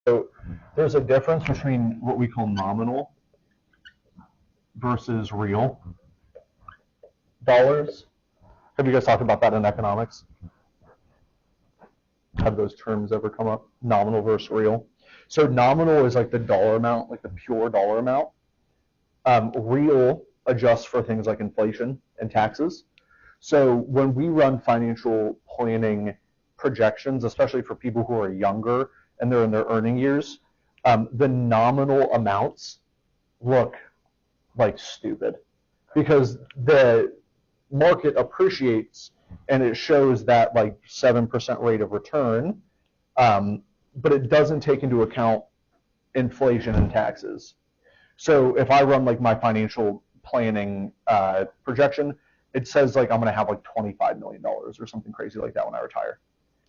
So there's a difference between what we call nominal versus real dollars. Have you guys talked about that in economics? Have those terms ever come up? Nominal versus real. So nominal is like the dollar amount, like the pure dollar amount. Real adjusts for things like inflation and taxes. So when we run financial planning projections, especially for people who are younger and they're in their earning years, the nominal amounts look like stupid because the market appreciates and it shows that like 7% rate of return, but it doesn't take into account inflation and taxes. So if I run like my financial planning projection, it says like I'm going to have like $25 million or something crazy like that when I retire.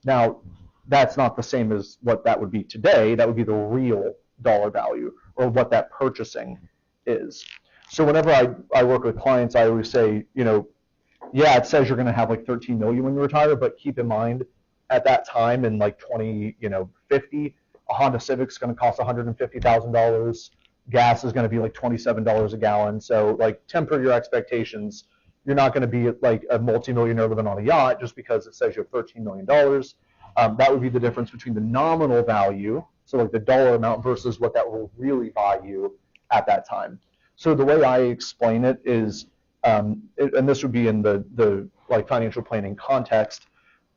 Now, that's not the same as what that would be today. That would be the real dollar value or what that purchasing is. So whenever I work with clients, I always say, yeah, it says you're going to have like 13 million when you retire, but keep in mind at that time in like 2050, a Honda Civic's going to cost $150,000. Gas is going to be like $27 a gallon. So like temper your expectations. You're not going to be like a multimillionaire living on a yacht just because it says you have $13 million. That would be the difference between the nominal value, so like the dollar amount versus what that will really buy you at that time. So the way I explain it is, and this would be in the like financial planning context,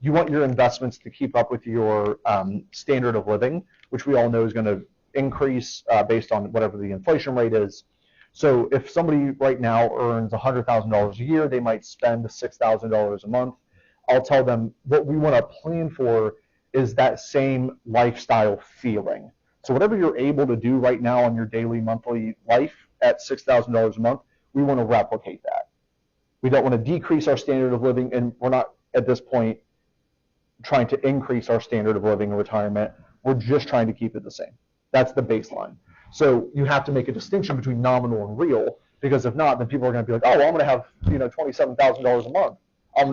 you want your investments to keep up with your standard of living, which we all know is going to increase based on whatever the inflation rate is. So if somebody right now earns $100,000 a year, they might spend $6,000 a month. I'll tell them what we want to plan for is that same lifestyle feeling. So whatever you're able to do right now on your daily, monthly life at $6,000 a month, we want to replicate that. We don't want to decrease our standard of living, and we're not at this point trying to increase our standard of living in retirement. We're just trying to keep it the same. That's the baseline. So you have to make a distinction between nominal and real, because if not, then people are going to be like, oh, well, I'm going to have $27,000 a month.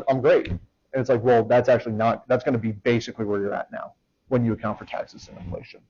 I'm great. And it's like, well, that's actually not. That's going to be basically where you're at now when you account for taxes and inflation.